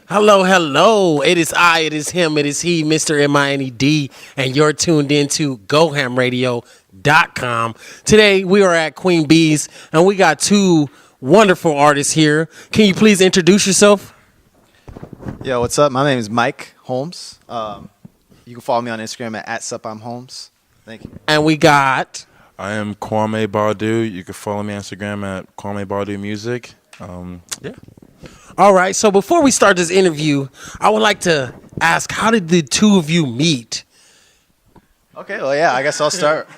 Hello, hello. It is I, it is him, it is he, Mr. MINED, and you're tuned into GoHamRadio.com. Today we are at Queen Bee's, and we got two wonderful artists here. Can you please introduce yourself? Yo, what's up? My name is Mike Holmes. You can follow me on Instagram at @supI'mHolmes. Thank you. And we got... I am Kwame Badu. You can follow me on Instagram at Kwame Badu Music. Yeah. All right, so before we start this interview, I would like to ask, how did the two of you meet? Okay, well, yeah, I guess I'll start.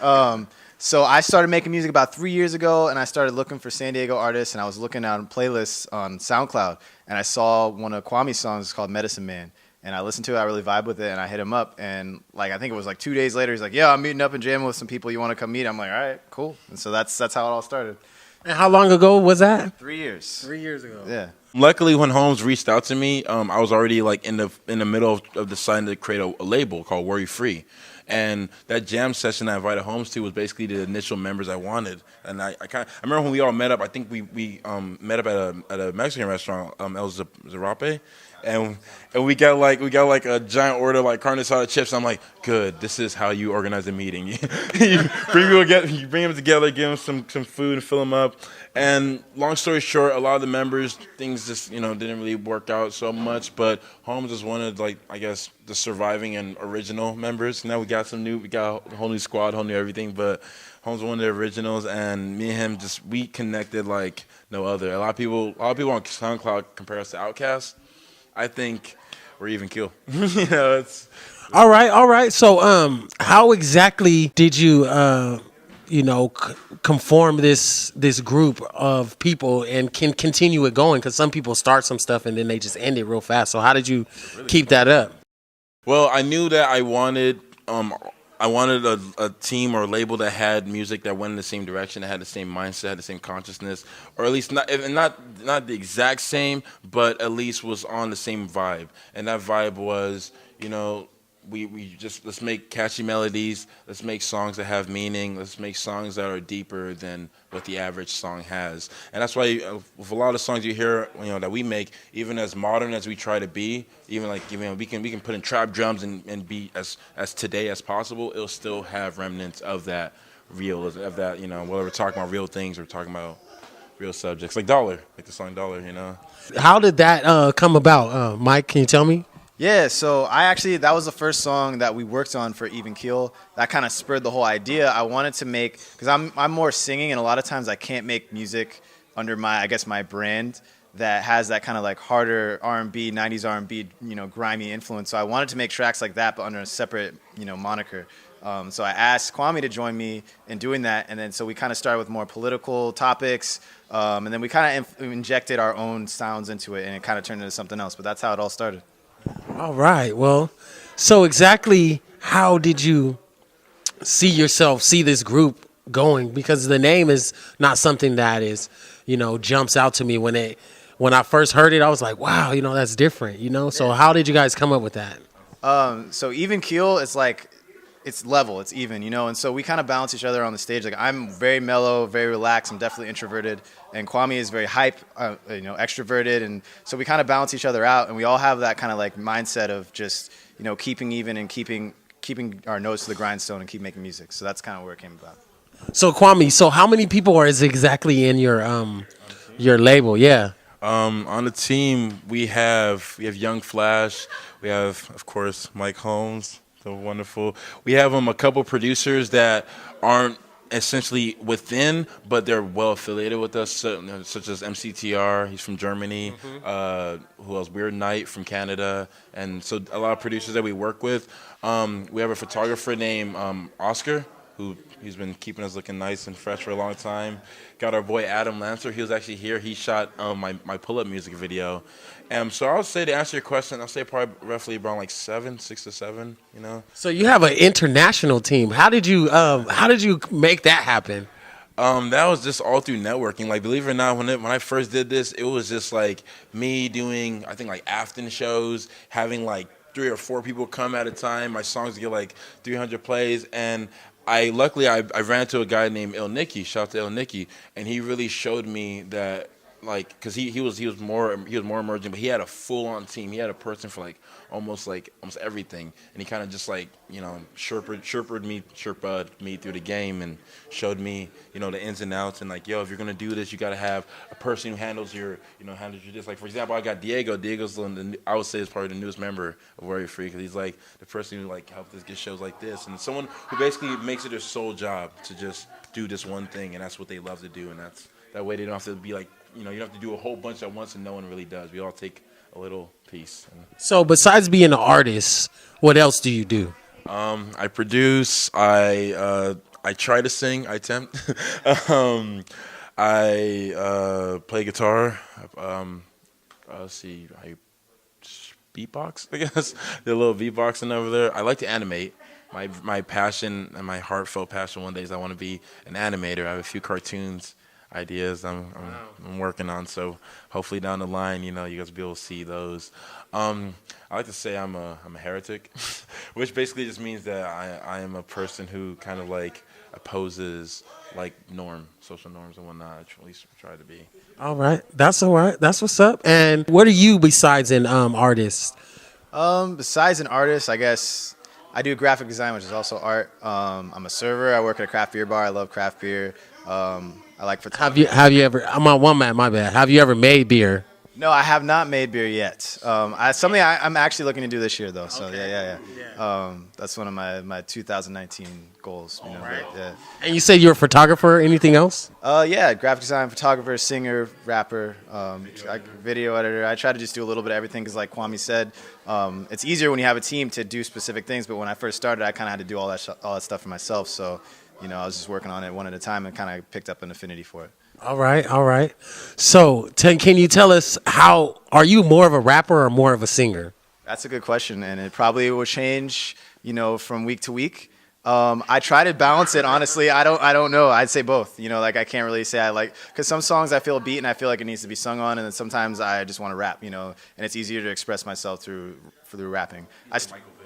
So I started making music about 3 years ago, and I started looking for San Diego artists, and I was looking at playlists on SoundCloud, and I saw one of Kwame's songs called Medicine Man, and I listened to it, I really vibed with it, and I hit him up, and I think it was 2 days later, he's like, yeah, I'm meeting up and jamming with some people, you want to come meet? I'm like, all right, cool. And so that's how it all started. And how long ago was that? 3 years. 3 years ago. Yeah. Luckily, when Holmes reached out to me, I was already in the middle of deciding to create a label called Worry Free, and that jam session I invited Holmes to was basically the initial members I wanted. And I remember when we all met up. I think we met up at a Mexican restaurant, El Zarape. And we got a giant order like carne asada chips. I'm like, good. This is how you organize a meeting. you bring them together, give them some food, and fill them up. And long story short, a lot of the members, things just didn't really work out so much. But Holmes is one of the surviving and original members. Now we got a whole new squad, whole new everything. But Holmes was one of the originals, and me and him we connected like no other. A lot of people on SoundCloud compare us to Outkast. I think we're even keel. It's All right. So, how exactly did you, conform this group of people and can continue it going? Because some people start some stuff and then they just end it real fast. So, how did you keep that up? Well, I knew that I wanted a team or a label that had music that went in the same direction, that had the same mindset, had the ssame consciousness, or at least not the exact same, but at least was on the same vibe. And that vibe was, let's make catchy melodies, let's make songs that have meaning, let's make songs that are deeper than what the average song has. And that's why with a lot of songs you hear, that we make, even as modern as we try to be, even we can put in trap drums and be as today as possible, it'll still have remnants of that realism, of that, whether we're talking about real things or talking about real subjects, like Dollar, like the song Dollar, How did that come about? Mike, can you tell me? Yeah, so that was the first song that we worked on for Even Keel. That kind of spurred the whole idea. I wanted to make, because I'm more singing, and a lot of times I can't make music under my brand that has that kind of harder R&B, 90s R&B, grimy influence. So I wanted to make tracks like that, but under a separate, moniker. So I asked Kwame to join me in doing that, and then so we kind of started with more political topics, and then we kind of injected our own sounds into it, and it kind of turned into something else. But that's how it all started. All right. Well, so exactly how did you see this group going? Because the name is not something that is, jumps out to me when I first heard it. I was like, wow, that's different, So how did you guys come up with that? So Even Keel is it's level, it's even, and so we kind of balance each other on the stage. I'm very mellow, very relaxed. I'm definitely introverted, and Kwame is very hype, extroverted, and so we kind of balance each other out, and we all have that kind of mindset of just, keeping even and keeping our nose to the grindstone and keep making music. So that's kind of where it came about. So Kwame, how many people are exactly in your label? Yeah. On the team we have Young Flash, we have of course Mike Holmes. So wonderful. We have a couple producers that aren't essentially within, but they're well affiliated with us, such as MCTR. He's from Germany. Mm-hmm. Who else? Weird Knight from Canada, and so a lot of producers that we work with. We have a photographer named Oscar, he's been keeping us looking nice and fresh for a long time. Got our boy Adam Lancer. He was actually here. He shot my pull-up music video. So I would say, to answer your question, I'll say probably roughly around 6 to 7, So you have an international team. How did you make that happen? That was just all through networking. Believe it or not, when I first did this, it was just me doing, I think Afton shows, having 3 or 4 people come at a time. My songs get 300 plays, and I ran into a guy named Il Nicky. Shout out to Il Nicky, and he really showed me that like because he was more emerging, but he had a full on team. He had a person for almost everything, and he kind of just sherpa'd me through the game and showed me the ins and outs and like, yo, if you're gonna do this, you gotta have a person who handles your this. Like for example, I got Diego. Diego's I would say is probably the newest member of Worry Free because he's like the person who like helped us get shows like this, and someone who basically makes it their sole job to just do this one thing, and that's what they love to do, and that way they don't have to be like. You don't have to do a whole bunch at once, and no one really does. We all take a little piece. So besides being an artist, what else do you do? I produce. I try to sing. I attempt. I play guitar. Let's see. I beatbox, I guess. The little beatboxing over there. I like to animate. My passion and my heartfelt passion one day is I want to be an animator. I have a few cartoons ideas I'm working on, so hopefully down the line, you guys will be able to see those. I like to say I'm a heretic, which basically just means that I am a person who kind of like opposes like social norms and whatnot. At least try to be. All right, that's all right. That's what's up. And what are you besides an artist? Besides an artist, I guess I do graphic design, which is also art. I'm a server. I work at a craft beer bar. I love craft beer. I like photography. Have you ever? I'm on one man. My bad. Have you ever made beer? No, I have not made beer yet. Something I'm actually looking to do this year, though. So yeah. That's one of my 2019 goals. Right. Yeah. And you said you're a photographer. Anything else? Yeah, graphic design, photographer, singer, rapper, video editor. I try to just do a little bit of everything because, like Kwame said, it's easier when you have a team to do specific things. But when I first started, I kind of had to do all that stuff for myself. So. I was just working on it one at a time and kind of picked up an affinity for it. All right. So, can you tell us are you more of a rapper or more of a singer? That's a good question, and it probably will change, from week to week. I try to balance it, honestly. I don't know. I'd say both. I can't really say because some songs I feel a beat and I feel like it needs to be sung on, and then sometimes I just want to rap, and it's easier to express myself through rapping.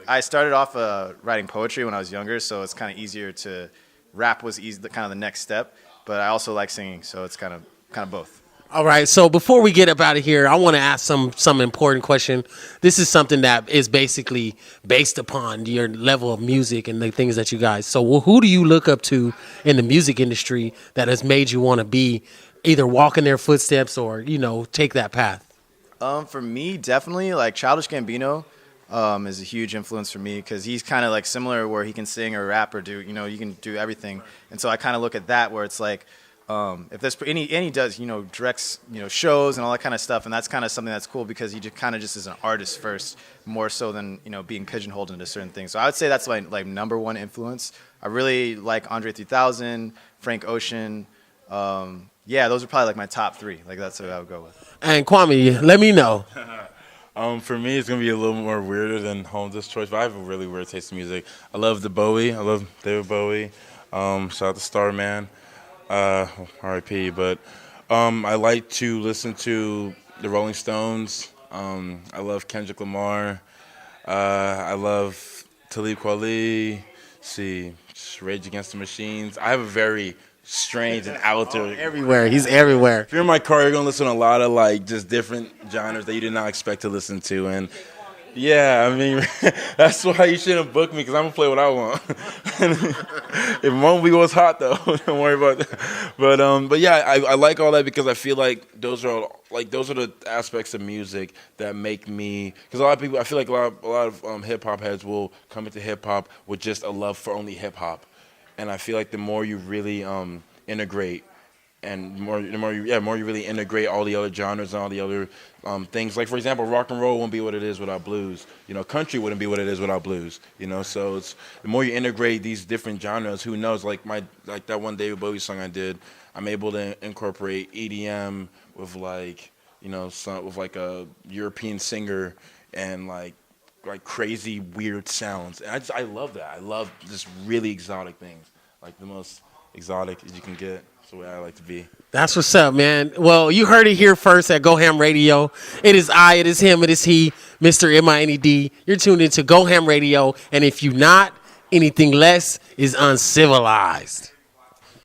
I started off writing poetry when I was younger, so it's kind of easier to. Rap was kind of the next step, but I also like singing, so it's kind of both. All right, so before we get up out of here, I want to ask some important question. This is something that is basically based upon your level of music and the things that you guys. So who do you look up to in the music industry that has made you want to be either walk in their footsteps or, take that path? For me, definitely, like Childish Gambino. Is a huge influence for me because he's kind of like similar where he can sing or rap or do, you can do everything. And so I kind of look at that where it's like, if there's he does, directs, shows and all that kind of stuff. And that's kind of something that's cool because he just kind of just is an artist first, more so than, being pigeonholed into certain things. So I would say that's my number one influence. I really like Andre 3000, Frank Ocean. Yeah, those are probably like my top three. Like that's what I would go with. And Kwame, let me know. For me, it's going to be a little more weirder than Holmes' choice, but I have a really weird taste in music. I love the Bowie. I love David Bowie. Shout out to Starman. R.I.P. But I like to listen to the Rolling Stones. I love Kendrick Lamar. I love Talib Kweli. Rage Against the Machines. I have a very strange and out there. Everywhere. He's everywhere. If you're in my car, you're going to listen to a lot of just different genres that you did not expect to listen to. And yeah, I mean, that's why you shouldn't book me because I'm going to play what I want. It won't be what's hot though. Don't worry about that. But yeah, I like all that because I feel like those are the aspects of music that make me, because a lot of people, I feel like a lot of hip hop heads will come into hip hop with just a love for only hip hop. And I feel like the more you really integrate, and the more you really integrate all the other genres and all the other things. Like for example, rock and roll wouldn't be what it is without blues. Country wouldn't be what it is without blues. So it's the more you integrate these different genres. Who knows? Like that one David Bowie song I did, I'm able to incorporate EDM with with a European singer and like crazy weird sounds. And I love that. I love just really exotic things, like the most exotic as you can get. That's the way I like to be. That's what's up, man. Well, you heard it here first at Go Ham Radio. It is I, it is him, it is he, Mr. M-I-N-E-D. You're tuned into Go Ham Radio, and if you're not, anything less is uncivilized.